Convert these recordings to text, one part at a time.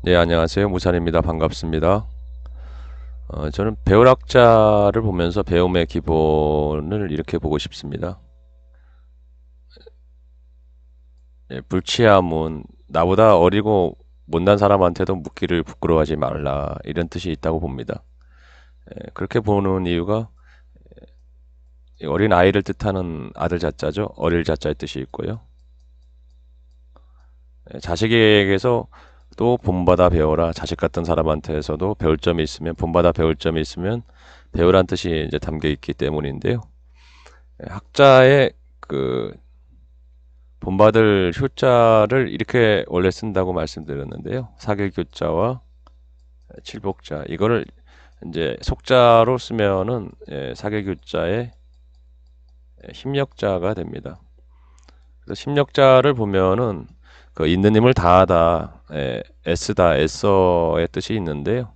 네, 안녕하세요. 무산입니다. 반갑습니다. 저는 배울학자를 보면서 배움의 기본을 이렇게 보고 싶습니다. 불치함은 나보다 어리고 못난 사람한테도 묻기를 부끄러워하지 말라, 이런 뜻이 있다고 봅니다. 그렇게 보는 이유가 이 어린 아이를 뜻하는 아들 자자죠. 어릴 자자의 뜻이 있고요. 자식에게서 또 본받아 배워라. 자식 같은 사람한테서도 배울 점이 있으면, 본받아 배울 점이 있으면 배우란 뜻이 이제 담겨 있기 때문인데요. 학자의 그 본받을 효자를 이렇게 원래 쓴다고 말씀드렸는데요. 사계교자와 칠복자, 이거를 이제 속자로 쓰면은 사계교자의 힘력자가 됩니다. 그래서 힘력자를 보면은 그 있는 힘을 다하다, 애쓰다, 애써의 뜻이 있는데요.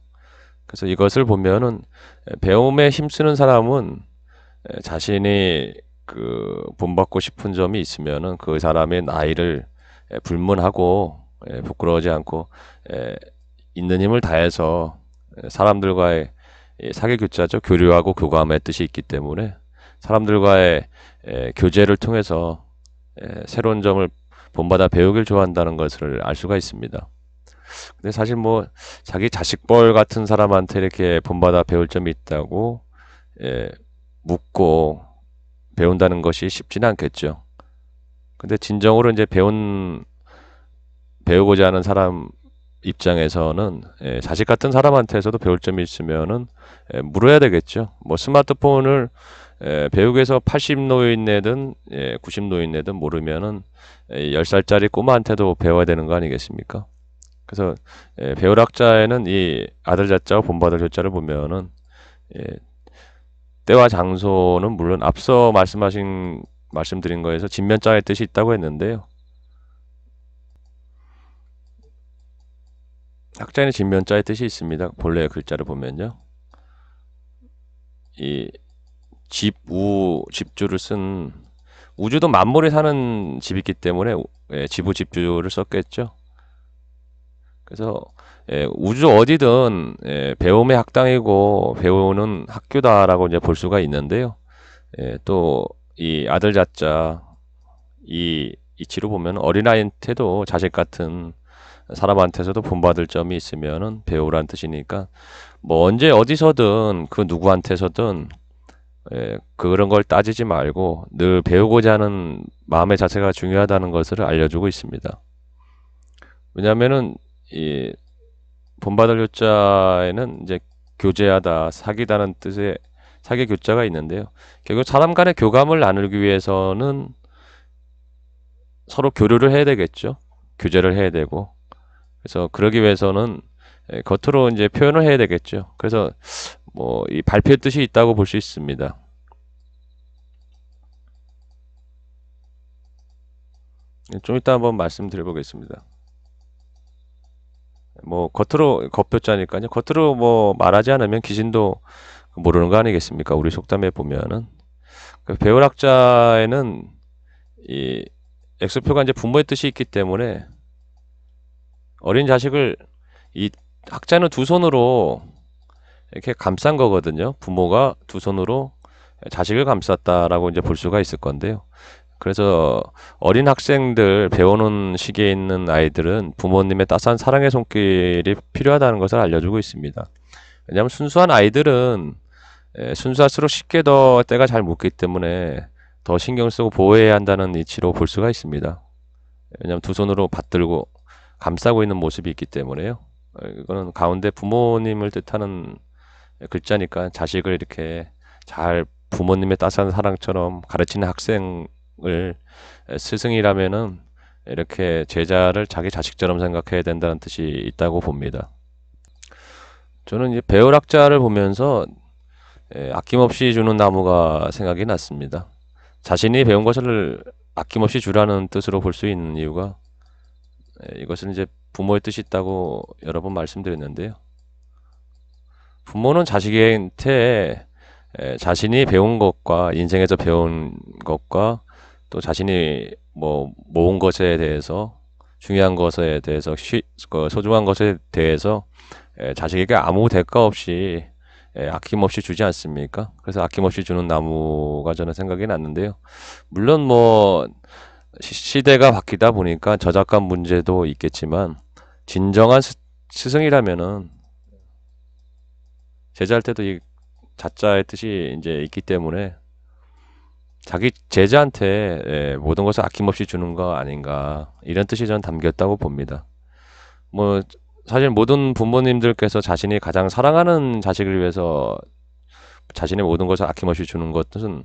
그래서 이것을 보면은 배움에 힘쓰는 사람은 자신이 그 본받고 싶은 점이 있으면은 그 사람의 나이를 불문하고 부끄러워하지 않고 있는 힘을 다해서 사람들과의 사교교자죠. 교류하고 교감의 뜻이 있기 때문에 사람들과의 교제를 통해서 새로운 점을 본받아 배우길 좋아한다는 것을 알 수가 있습니다. 근데 사실 뭐 자기 자식뻘 같은 사람한테 이렇게 본받아 배울 점이 있다고 묻고 배운다는 것이 쉽지는 않겠죠. 근데 진정으로 이제 배우고자 하는 사람 입장에서는 자식 같은 사람한테서도 배울 점이 있으면은 물어야 되겠죠. 뭐 스마트폰을 배우기 위해서 80노인네든 90노인네든 모르면은 10살짜리 꼬마한테도 배워야 되는 거 아니겠습니까? 그래서 배울 학자에는 이 아들 자자와 본받을 효자를 보면은 예, 때와 장소는 물론 앞서 말씀드린 거에서 진면자의 뜻이 있다고 했는데요. 학자에는 진면자의 뜻이 있습니다. 본래의 글자를 보면요. 이 집주를 쓴 우주도 만물이 사는 집이기 때문에 지부 집주를 썼겠죠. 그래서 우주 어디든 배움의 학당이고 배우는 학교다라고 이제 볼 수가 있는데요. 또 이 아들 자자 이 이치로 보면 어린아이한테도 자식 같은 사람한테서도 본받을 점이 있으면은 배우란 뜻이니까 뭐 언제 어디서든 그 누구한테서든 그런 걸 따지지 말고 늘 배우고자 하는 마음의 자세가 중요하다는 것을 알려주고 있습니다. 왜냐하면은 이 본받을 요자에는 이제 교제하다, 사귀다는 뜻의 사귀 교자가 있는데요. 결국 사람 간의 교감을 나누기 위해서는 서로 교류를 해야 되겠죠. 교제를 해야 되고. 그래서 그러기 위해서는 겉으로 이제 표현을 해야 되겠죠. 그래서 뭐 이 발표의 뜻이 있다고 볼 수 있습니다. 좀 이따 한번 말씀드려 보겠습니다. 뭐 겉으로 겉표자니까요. 겉으로 뭐 말하지 않으면 귀신도 모르는 거 아니겠습니까? 우리 속담에 보면은 그 배울학자에는 이 X표가 이제 부모의 뜻이 있기 때문에 어린 자식을 이 학자는 두 손으로 이렇게 감싼 거거든요. 부모가 두 손으로 자식을 감쌌다라고 이제 볼 수가 있을 건데요. 그래서 어린 학생들 배우는 시기에 있는 아이들은 부모님의 따스한 사랑의 손길이 필요하다는 것을 알려주고 있습니다. 왜냐하면 순수한 아이들은 순수할수록 쉽게 더 때가 잘 묻기 때문에 더 신경 쓰고 보호해야 한다는 이치로 볼 수가 있습니다. 왜냐하면 두 손으로 받들고 감싸고 있는 모습이 있기 때문에요. 이거는 가운데 부모님을 뜻하는 글자니까 자식을 이렇게 잘 부모님의 따스한 사랑처럼 가르치는 학생을 스승이라면은 이렇게 제자를 자기 자식처럼 생각해야 된다는 뜻이 있다고 봅니다. 저는 이제 배울학자를 보면서 아낌없이 주는 나무가 생각이 났습니다. 자신이 배운 것을 아낌없이 주라는 뜻으로 볼 수 있는 이유가 이것은 이제 부모의 뜻이 있다고 여러 번 말씀드렸는데요. 부모는 자식한테 자신이 배운 것과 인생에서 배운 것과 또 자신이 뭐 모은 것에 대해서 중요한 것에 대해서 그 소중한 것에 대해서 자식에게 아무 대가 없이 아낌없이 주지 않습니까? 그래서 아낌없이 주는 나무가 저는 생각이 났는데요. 물론 뭐 시대가 바뀌다 보니까 저작권 문제도 있겠지만 진정한 스승이라면은 제자할 때도 이 자자의 뜻이 이제 있기 때문에 자기 제자한테 모든 것을 아낌없이 주는 거 아닌가 이런 뜻이 전 담겼다고 봅니다. 뭐 사실 모든 부모님들께서 자신이 가장 사랑하는 자식을 위해서 자신의 모든 것을 아낌없이 주는 것은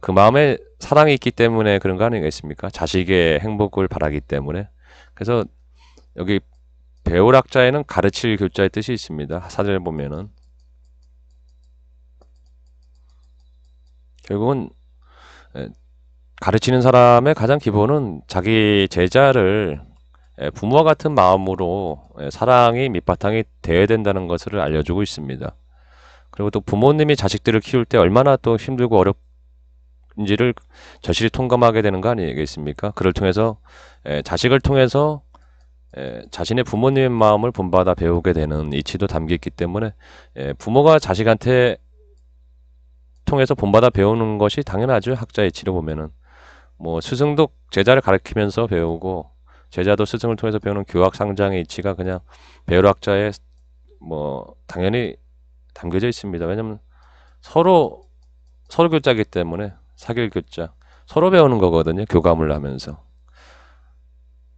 그 마음에 사랑이 있기 때문에 그런 거 아니겠습니까? 자식의 행복을 바라기 때문에. 그래서 여기 배울학자에는 가르칠 교자의 뜻이 있습니다. 사전에 보면은 결국은 가르치는 사람의 가장 기본은 자기 제자를 부모와 같은 마음으로 사랑이 밑바탕이 되어야 된다는 것을 알려주고 있습니다. 그리고 또 부모님이 자식들을 키울 때 얼마나 또 힘들고 어렵은지를 절실히 통감하게 되는 거 아니겠습니까? 그를 통해서 자식을 통해서 자신의 부모님의 마음을 본받아 배우게 되는 이치도 담겨 있기 때문에 부모가 자식한테 통해서 본받아 배우는 것이 당연하죠. 학자의 이치로 보면은 뭐 스승도 제자를 가르치면서 배우고 제자도 스승을 통해서 배우는 교학상장의 이치가 그냥 배울학자의 뭐 당연히 담겨져 있습니다. 왜냐면 서로 교자이기 때문에 사길 교자 서로 배우는 거거든요. 교감을 하면서.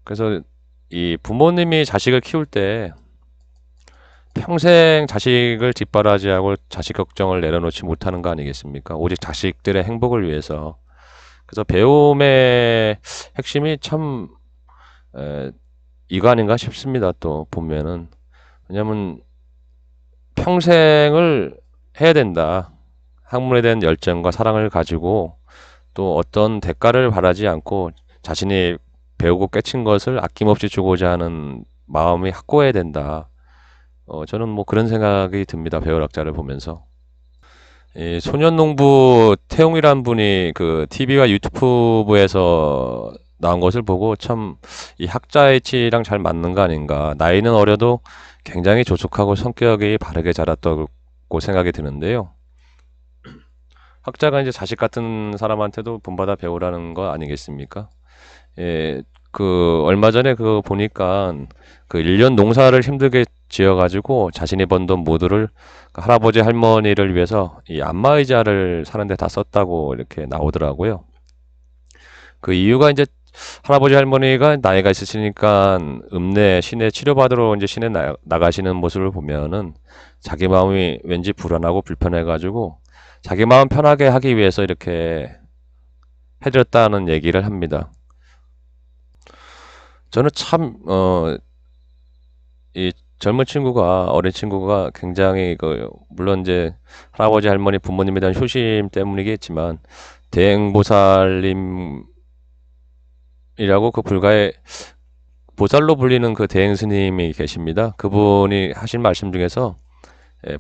그래서 이 부모님이 자식을 키울 때 평생 자식을 뒷바라지하고 자식 걱정을 내려놓지 못하는 거 아니겠습니까? 오직 자식들의 행복을 위해서. 그래서 배움의 핵심이 참 이거 아닌가 싶습니다. 또 보면은 왜냐면 평생을 해야 된다. 학문에 대한 열정과 사랑을 가지고 또 어떤 대가를 바라지 않고 자신이 배우고 깨친 것을 아낌없이 주고자 하는 마음이 확고해야 된다. 저는 뭐 그런 생각이 듭니다. 배울학자를 보면서. 이 소년농부 태용이란 분이 그 TV와 유튜브에서 나온 것을 보고 참 이 학자의 치랑 잘 맞는 거 아닌가. 나이는 어려도 굉장히 조숙하고 성격이 바르게 자랐다고 생각이 드는데요. 학자가 이제 자식 같은 사람한테도 본받아 배우라는 거 아니겠습니까? 예, 그 얼마 전에 그 보니까 그 1년 농사를 힘들게 지어가지고 자신이 번 돈 모두를 그 할아버지 할머니를 위해서 이 안마의자를 사는데 다 썼다고 이렇게 나오더라고요. 그 이유가 이제 할아버지 할머니가 나이가 있으시니까 시내 치료받으러 이제 시내 나가시는 모습을 보면은 자기 마음이 왠지 불안하고 불편해가지고 자기 마음 편하게 하기 위해서 이렇게 해줬다는 얘기를 합니다. 저는 참, 이 젊은 친구가, 어린 친구가 굉장히 물론 이제 할아버지, 할머니, 부모님에 대한 효심 때문이겠지만, 대행보살님이라고 그 불가의 보살로 불리는 그 대행 스님이 계십니다. 그분이 하신 말씀 중에서,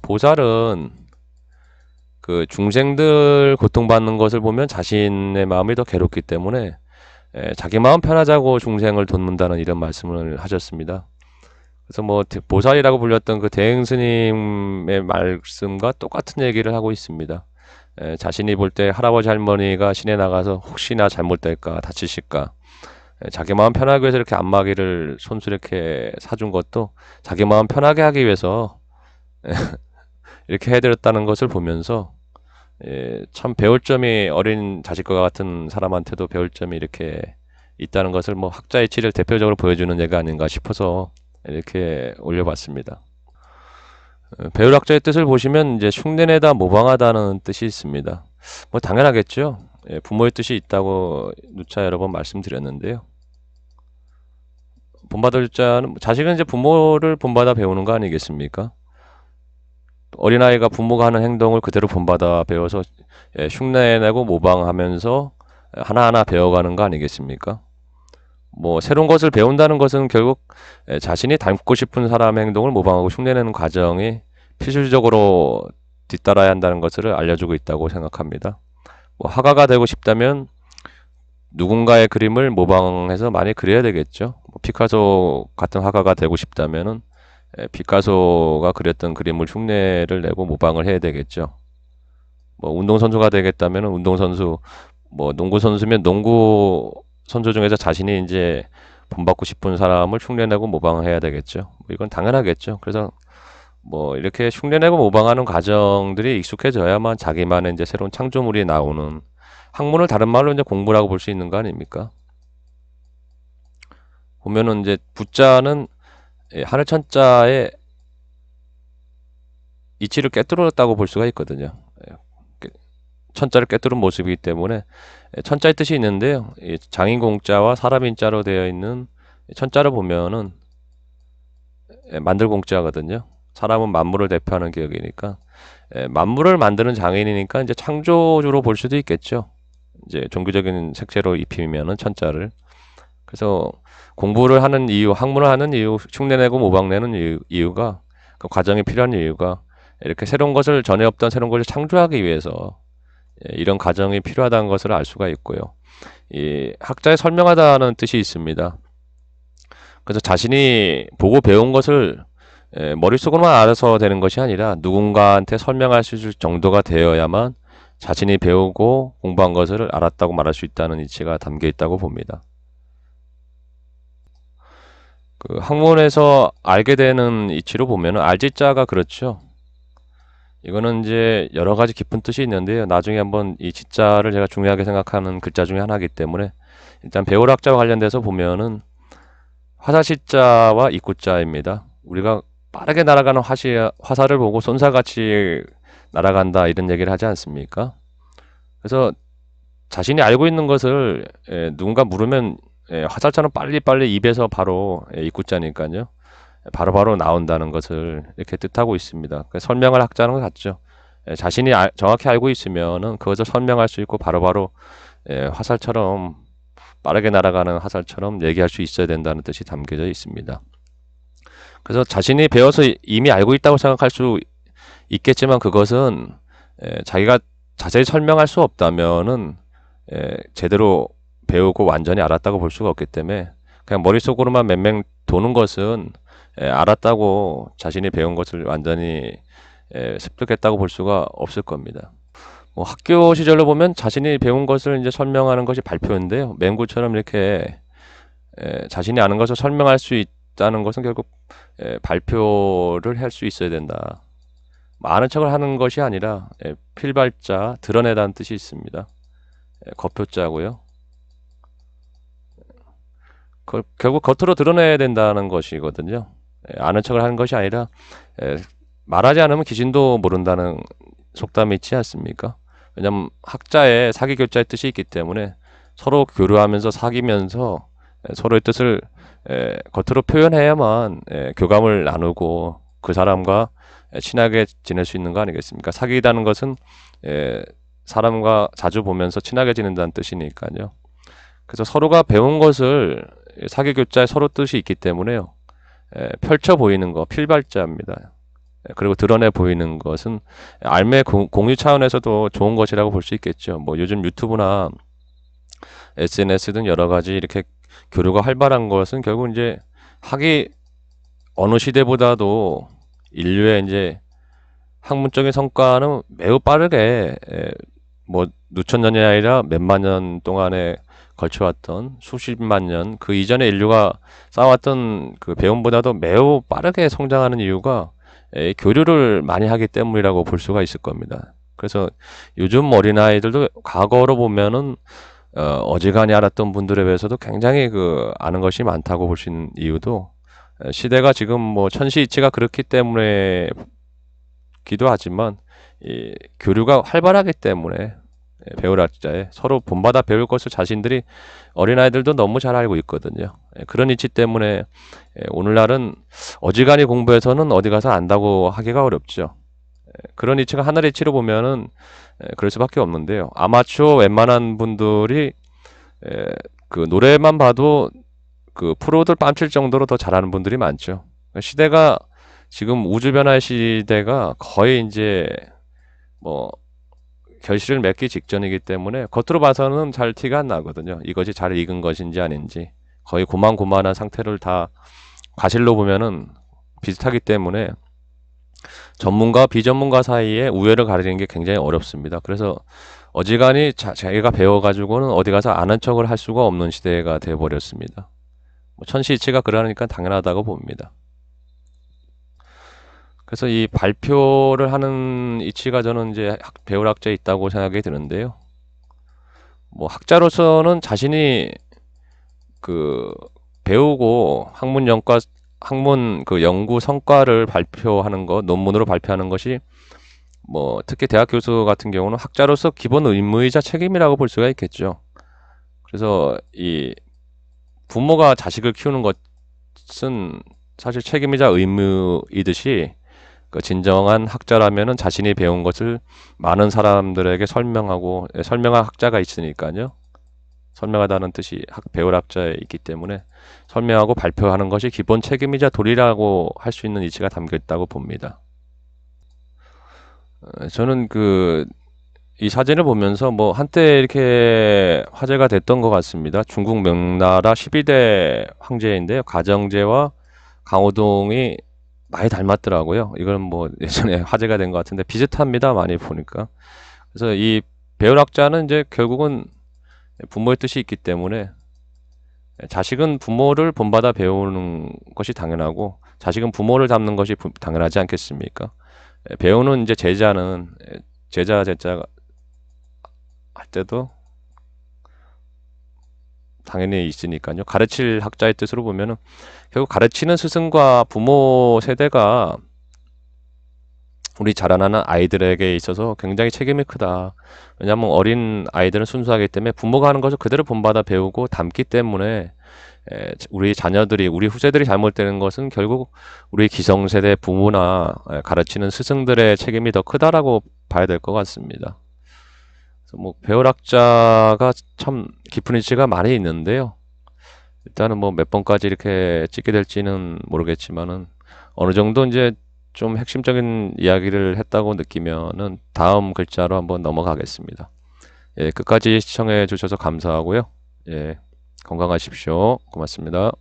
보살은 그 중생들 고통받는 것을 보면 자신의 마음이 더 괴롭기 때문에 자기 마음 편하자고 중생을 돕는다는 이런 말씀을 하셨습니다. 그래서 뭐 보살이라고 불렸던 그 대행 스님의 말씀과 똑같은 얘기를 하고 있습니다. 자신이 볼 때 할아버지 할머니가 시내 나가서 혹시나 잘못될까 다치실까 자기 마음 편하기 위해서 이렇게 안마기를 손수 이렇게 사준 것도 자기 마음 편하게 하기 위해서 이렇게 해드렸다는 것을 보면서 참 배울 점이 어린 자식과 같은 사람한테도 배울 점이 이렇게 있다는 것을 뭐 학자의 치를 대표적으로 보여주는 예가 아닌가 싶어서 이렇게 올려봤습니다. 배울학자의 뜻을 보시면 이제 흉내내다 모방하다는 뜻이 있습니다. 뭐 당연하겠죠. 부모의 뜻이 있다고 누차 여러 번 말씀드렸는데요. 본받을 자는 자식은 이제 부모를 본받아 배우는 거 아니겠습니까? 어린아이가 부모가 하는 행동을 그대로 본받아 배워서 흉내내고 모방하면서 하나하나 배워가는 거 아니겠습니까? 뭐 새로운 것을 배운다는 것은 결국 자신이 닮고 싶은 사람의 행동을 모방하고 흉내내는 과정이 필수적으로 뒤따라야 한다는 것을 알려주고 있다고 생각합니다. 뭐 화가가 되고 싶다면 누군가의 그림을 모방해서 많이 그려야 되겠죠. 뭐 피카소 같은 화가가 되고 싶다면은 피카소가 그렸던 그림을 흉내를 내고 모방을 해야 되겠죠. 뭐 운동선수가 되겠다면은 운동선수, 뭐 농구선수면 농구 선수 중에서 자신이 이제 본받고 싶은 사람을 흉내내고 모방해야 되겠죠. 뭐 이건 당연하겠죠. 그래서 뭐 이렇게 흉내내고 모방하는 과정들이 익숙해져야만 자기만의 이제 새로운 창조물이 나오는, 학문을 다른 말로 이제 공부라고 볼 수 있는 거 아닙니까? 보면은 이제 부자는 하늘 천자의 이치를 꿰뚫었다고 볼 수가 있거든요. 천자를 꿰뚫은 모습이기 때문에 천자의 뜻이 있는데요. 장인 공자와 사람 인자로 되어 있는 천자를 보면은 만들 공자거든요. 사람은 만물을 대표하는 기억이니까 만물을 만드는 장인이니까 이제 창조주로 볼 수도 있겠죠. 이제 종교적인 색채로 입히면은 천자를. 그래서 공부를 하는 이유, 학문을 하는 이유, 흉내내고 모방내는 이유가, 그 과정이 필요한 이유가 이렇게 새로운 것을, 전에 없던 새로운 것을 창조하기 위해서 이런 과정이 필요하다는 것을 알 수가 있고요. 이 학자의 설명하다는 뜻이 있습니다. 그래서 자신이 보고 배운 것을 머릿속으로만 알아서 되는 것이 아니라 누군가한테 설명할 수 있을 정도가 되어야만 자신이 배우고 공부한 것을 알았다고 말할 수 있다는 이치가 담겨 있다고 봅니다. 그 학문에서 알게 되는 이치로 보면은 알지자가 그렇죠. 이거는 이제 여러 가지 깊은 뜻이 있는데요. 나중에 한번 이 지자를 제가 중요하게 생각하는 글자 중에 하나이기 때문에 일단 배울학자와 관련돼서 보면은 화살시자와 입구자입니다. 우리가 빠르게 날아가는 화살을 보고 쏜살같이 날아간다 이런 얘기를 하지 않습니까? 그래서 자신이 알고 있는 것을 누군가 물으면 화살처럼 빨리빨리 입에서 바로 입구자니까요. 바로바로 나온다는 것을 이렇게 뜻하고 있습니다. 설명을 학자는 것 같죠. 자신이 정확히 알고 있으면은 그것을 설명할 수 있고 바로바로 화살처럼, 빠르게 날아가는 화살처럼 얘기할 수 있어야 된다는 뜻이 담겨져 있습니다. 그래서 자신이 배워서 이미 알고 있다고 생각할 수 있겠지만 그것은 자기가 자세히 설명할 수 없다면은 제대로 배우고 완전히 알았다고 볼 수가 없기 때문에 그냥 머릿속으로만 맹맹 도는 것은 알았다고, 자신이 배운 것을 완전히 습득했다고 볼 수가 없을 겁니다. 뭐 학교 시절로 보면 자신이 배운 것을 이제 설명하는 것이 발표인데요. 맹구처럼 이렇게 자신이 아는 것을 설명할 수 있다는 것은 결국 발표를 할 수 있어야 된다. 아는 척을 하는 것이 아니라 필발자, 드러내다는 뜻이 있습니다. 거표자고요. 결국 겉으로 드러내야 된다는 것이거든요. 아는 척을 하는 것이 아니라 말하지 않으면 귀신도 모른다는 속담이 있지 않습니까? 왜냐하면 학자의 사기교자의 뜻이 있기 때문에 서로 교류하면서 사귀면서 서로의 뜻을 겉으로 표현해야만 교감을 나누고 그 사람과 친하게 지낼 수 있는 거 아니겠습니까? 사귀다는 것은 사람과 자주 보면서 친하게 지낸다는 뜻이니까요. 그래서 서로가 배운 것을, 사기교자에 서로 뜻이 있기 때문에요. 펼쳐 보이는 거, 필발자입니다. 그리고 드러내 보이는 것은 알매 공유 차원에서도 좋은 것이라고 볼 수 있겠죠. 뭐 요즘 유튜브나 SNS 등 여러 가지 이렇게 교류가 활발한 것은 결국 이제 학이 어느 시대보다도 인류의 이제 학문적인 성과는 매우 빠르게 뭐 누천 년이 아니라 몇만 년 동안에 걸쳐왔던 수십만 년, 그 이전에 인류가 쌓아왔던 그 배움보다도 매우 빠르게 성장하는 이유가 교류를 많이 하기 때문이라고 볼 수가 있을 겁니다. 그래서 요즘 어린아이들도 과거로 보면은 어지간히 알았던 분들에 비해서도 굉장히 그 아는 것이 많다고 볼 수 있는 이유도 시대가 지금 뭐 천시이치가 그렇기 때문에 기도 하지만 이 교류가 활발하기 때문에 배울 학자에 서로 본받아 배울 것을 자신들이, 어린아이들도 너무 잘 알고 있거든요. 그런 이치 때문에 오늘날은 어지간히 공부해서는 어디 가서 안다고 하기가 어렵죠. 그런 이치가 하늘의 이치로 보면은 그럴 수밖에 없는데요. 아마추어 웬만한 분들이 그 노래만 봐도 그 프로들 뺨칠 정도로 더 잘하는 분들이 많죠. 시대가 지금 우주 변화의 시대가 거의 이제 뭐 결실을 맺기 직전이기 때문에 겉으로 봐서는 잘 티가 안 나거든요. 이것이 잘 익은 것인지 아닌지. 거의 고만고만한 상태를 다 과실로 보면은 비슷하기 때문에 전문가와 비전문가 사이에 우열을 가리는 게 굉장히 어렵습니다. 그래서 어지간히 자기가 배워가지고는 어디 가서 아는 척을 할 수가 없는 시대가 돼버렸습니다. 뭐 천시이치가 그러니까 당연하다고 봅니다. 그래서 이 발표를 하는 이치가 저는 이제 배울 학자에 있다고 생각이 드는데요. 뭐 학자로서는 자신이 그 배우고 학문 그 연구 성과를 발표하는 것, 논문으로 발표하는 것이 뭐 특히 대학 교수 같은 경우는 학자로서 기본 의무이자 책임이라고 볼 수가 있겠죠. 그래서 이 부모가 자식을 키우는 것은 사실 책임이자 의무이듯이 그 진정한 학자라면은 자신이 배운 것을 많은 사람들에게 설명할 학자가 있으니까요. 설명하다는 뜻이 배울 학자에 있기 때문에 설명하고 발표하는 것이 기본 책임이자 도리라고 할 수 있는 이치가 담겨 있다고 봅니다. 저는 이 사진을 보면서 뭐 한때 이렇게 화제가 됐던 것 같습니다. 중국 명나라 12대 황제인데요. 가정제와 강호동이 많이 닮았더라고요. 이건 뭐 예전에 화제가 된 것 같은데 비슷합니다. 많이 보니까. 그래서 이 배울학자는 이제 결국은 부모의 뜻이 있기 때문에 자식은 부모를 본받아 배우는 것이 당연하고 자식은 부모를 닮는 것이 당연하지 않겠습니까? 배우는 이제 제자 할 때도 당연히 있으니까요. 가르칠 학자의 뜻으로 보면은 결국 가르치는 스승과 부모 세대가 우리 자라나는 아이들에게 있어서 굉장히 책임이 크다. 왜냐하면 어린 아이들은 순수하기 때문에 부모가 하는 것을 그대로 본받아 배우고 담기 때문에 우리 자녀들이, 우리 후세들이 잘못되는 것은 결국 우리 기성세대 부모나 가르치는 스승들의 책임이 더 크다라고 봐야 될 것 같습니다. 그래서 뭐 배울학자가 참 깊은 이치가 많이 있는데요. 일단은 뭐 몇 번까지 이렇게 찍게 될지는 모르겠지만은 어느 정도 이제 좀 핵심적인 이야기를 했다고 느끼면은 다음 글자로 한번 넘어가겠습니다. 예, 끝까지 시청해 주셔서 감사하고요. 예, 건강하십시오. 고맙습니다.